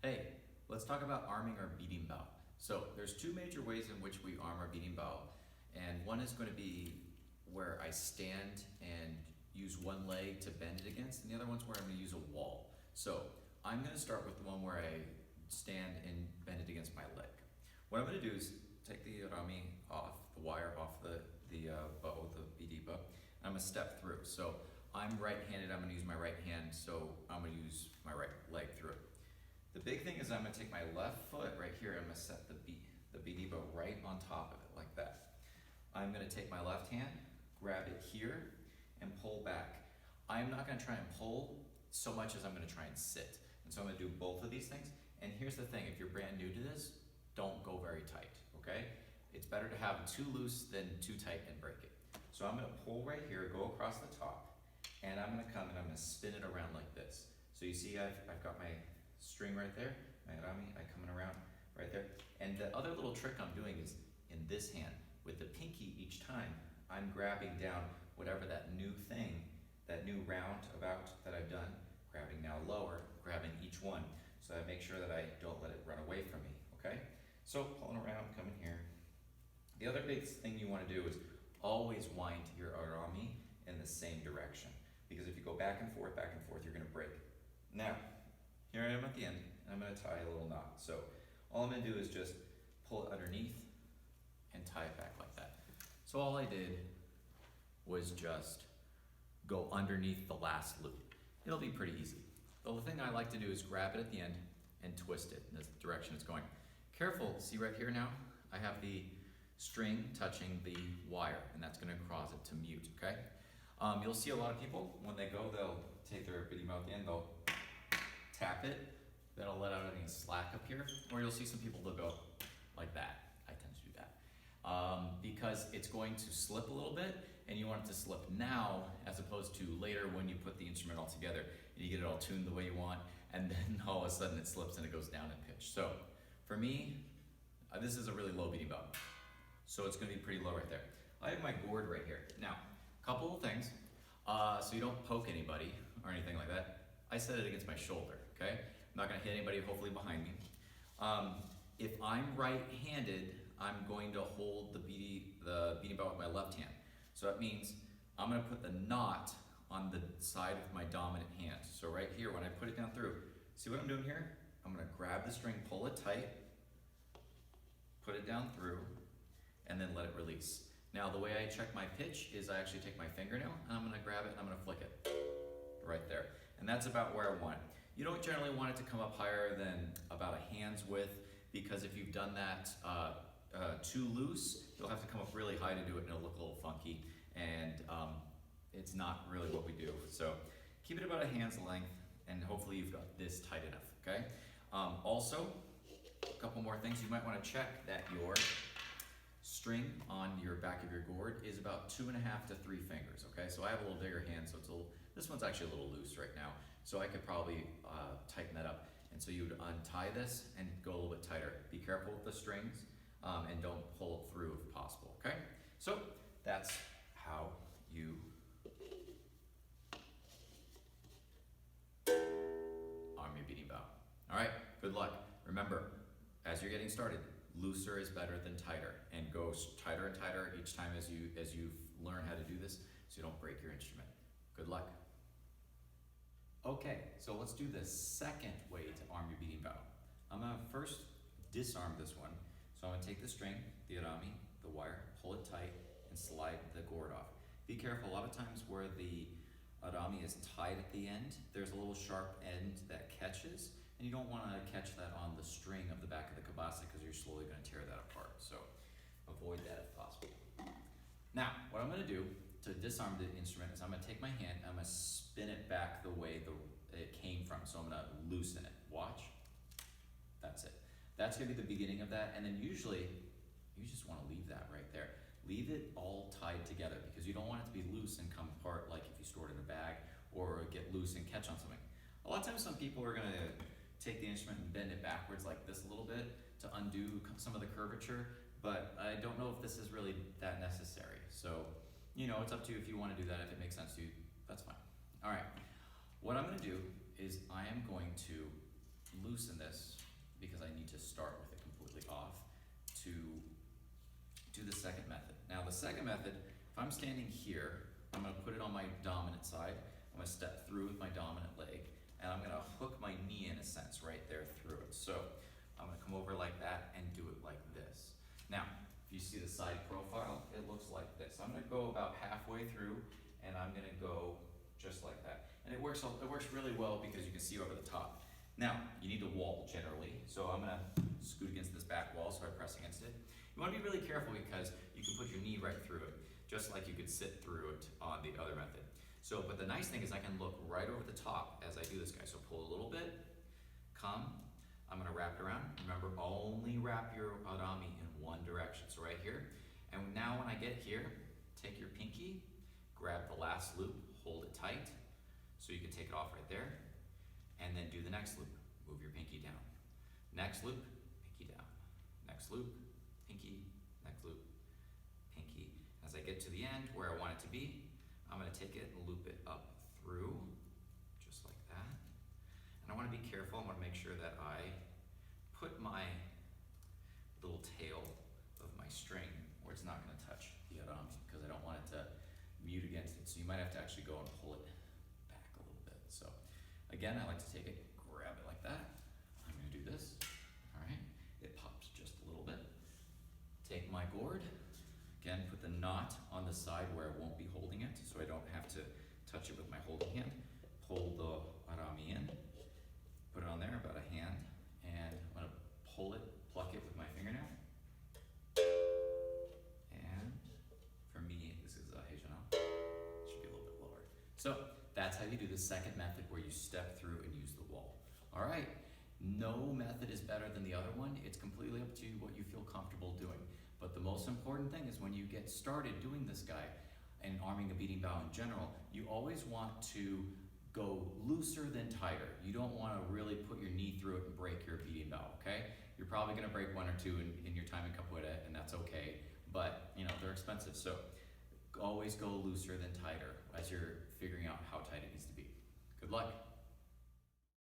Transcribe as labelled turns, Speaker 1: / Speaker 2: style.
Speaker 1: Hey, let's talk about arming our beating bow. So there's two major ways in which we arm our beating bow, and one is going to be where I stand and use one leg to bend it against, and the other one's where I'm going to use a wall. So I'm going to start with the one where I stand and bend it against my leg. What I'm going to do is take the arami off, the wire off the bow, the BD bow, and I'm going to step through. So I'm right-handed, I'm going to use my right hand, so I'm going to use my right leg through it. The big thing is I'm going to take my left foot right here, I'm going to set the BD bow right on top of it, like that. I'm going to take my left hand, grab it here, and pull back. I'm not going to try and pull so much as I'm going to try and sit. And so I'm going to do both of these things. And here's the thing, if you're brand new to this, don't go very tight, okay? It's better to have too loose than too tight and break it. So I'm going to pull right here, go across the top, and I'm going to come and I'm going to spin it around like this. So you see I've got my string right there, my arami, I'm coming around right there. And the other little trick I'm doing is in this hand, with the pinky each time, I'm grabbing down whatever that new thing, that new roundabout that I've done, grabbing now lower, grabbing each one, so I make sure that I don't let it run away from me, okay? So pulling around, coming here. The other big thing you want to do is always wind your arami in the same direction, because if you go back and forth, you're going to break. Now, here I am at the end, and I'm going to tie a little knot. So all I'm going to do is just pull it underneath and tie it back like that. So all I did was just go underneath the last loop. It'll be pretty easy. The only thing I like to do is grab it at the end and twist it in the direction it's going. Careful, see right here now? I have the string touching the wire, and that's going to cause it to mute, okay? You'll see a lot of people, when they go, they'll take their bitty mouth in, they'll tap it, that'll let out any slack up here, or you'll see some people, they'll go like that. I tend to do that. Because it's going to slip a little bit, and you want it to slip now, as opposed to later when you put the instrument all together, and you get it all tuned the way you want, and then all of a sudden it slips and it goes down in pitch. So, for me, this is a really low beating bow, so it's going to be pretty low right there. I have my gourd right here. Now, a couple of things, so you don't poke anybody or anything like that. I set it against my shoulder, okay? I'm not going to hit anybody, hopefully behind me. If I'm right-handed, I'm going to hold the beating bow with my left hand. So that means I'm going to put the knot on the side of my dominant hand. So right here, when I put it down through, see what I'm doing here? I'm going to grab the string, pull it tight, put it down through, and then let it release. Now the way I check my pitch is I actually take my fingernail, and I'm going to grab it and I'm going to flick it right there. And that's about where I want it. You don't generally want it to come up higher than about a hand's width, because if you've done that too loose, you'll have to come up really high to do it, and it'll look a little funky, and it's not really what we do. So keep it about a hand's length, and hopefully you've got this tight enough, okay? Also, a couple more things. You might want to check that your string on your back of your gourd is about 2.5 to 3 fingers, okay? So I have a little bigger hand, so it's this one's actually a little loose right now, so I could probably tighten that up. And so you would untie this and go a little bit tighter. Be careful with the strings, and don't pull it through if possible, okay? So that's how you arm your beating bow. All right, good luck. Remember, as you're getting started, looser is better than tighter, and go tighter and tighter each time as you learn how to do this, so you don't break your instrument. Good luck. Okay, so let's do the second way to arm your beating bow. I'm gonna first disarm this one. So I'm gonna take the string, the arami, the wire, pull it tight, and slide the gourd off. Be careful, a lot of times where the arami is tied at the end, there's a little sharp end that catches, and you don't wanna catch that on the string of the back of the kabasa, because you're slowly gonna tear that apart. So avoid that if possible. Now, what I'm gonna do to disarm the instrument is I'm gonna take my hand and I'm gonna spin it back the way it came from. So I'm gonna loosen it. Watch. That's it. That's gonna be the beginning of that, and then usually, you just wanna leave that right there. Leave it all tied together, because you don't want it to be loose and come apart like if you stored it in a bag, or get loose and catch on something. A lot of times some people are gonna take the instrument and bend it backwards like this a little bit to undo some of the curvature, but I don't know if this is really that necessary. So, you know, it's up to you if you wanna do that. If it makes sense to you, that's fine. All right, what I'm gonna do is I am going to loosen loosen this because I need to start with it completely off to do the second method. Now the second method, if I'm standing here, I'm gonna put it on my dominant side. I'm gonna step through with my dominant leg, and I'm gonna hook my knee in a sense right there through it. So I'm gonna come over like that and do it like this. Now, if you see the side profile, it looks like this. I'm gonna go about halfway through, and I'm gonna go just like that. And it works really well because you can see over the top. Now, you need a wall generally, so I'm gonna scoot against this back wall, so I press against it. You wanna be really careful because you can put your knee right through it, just like you could sit through it on the other method. So, but the nice thing is I can look right over the top as I do this, guys. So pull a little bit, come, I'm gonna wrap it around. Remember, only wrap your arami in one direction, so right here. And now when I get here, take your pinky, grab the last loop, hold it tight, so you can take it off right there, and then do the next loop. Move your pinky down. Next loop, pinky down. Next loop, pinky, next loop, pinky. As I get to the end where I want it to be, I'm gonna take it and loop it up through, just like that. And I wanna be careful, I wanna make sure that I put my little tail of my string where it's not gonna touch the arami, because I don't want it to mute against it. So you might have to actually go and pull it back a little bit. So again, I like to take it, grab it like that. I'm gonna do this, all right? It pops just a little bit. Take my gourd, again, put the knot on the side where I won't be holding it, so I don't have to touch it with my holding hand. Pull the arami in, put it on there about a hand, and I'm gonna pull it, pluck it with my fingernail. And for me, this is a heijonao. It should be a little bit lower. So that's how you do the second method where you step through and use the wall. All right, no method is better than the other one. It's completely up to you what you feel comfortable doing. But the most important thing is when you get started doing this guy and arming a beating bow in general, you always want to go looser than tighter. You don't want to really put your knee through it and break your beating bow, okay? You're probably going to break one or two in your time in capoeira, and that's okay. But, you know, they're expensive, so always go looser than tighter as you're figuring out how tight it needs to be. Good luck.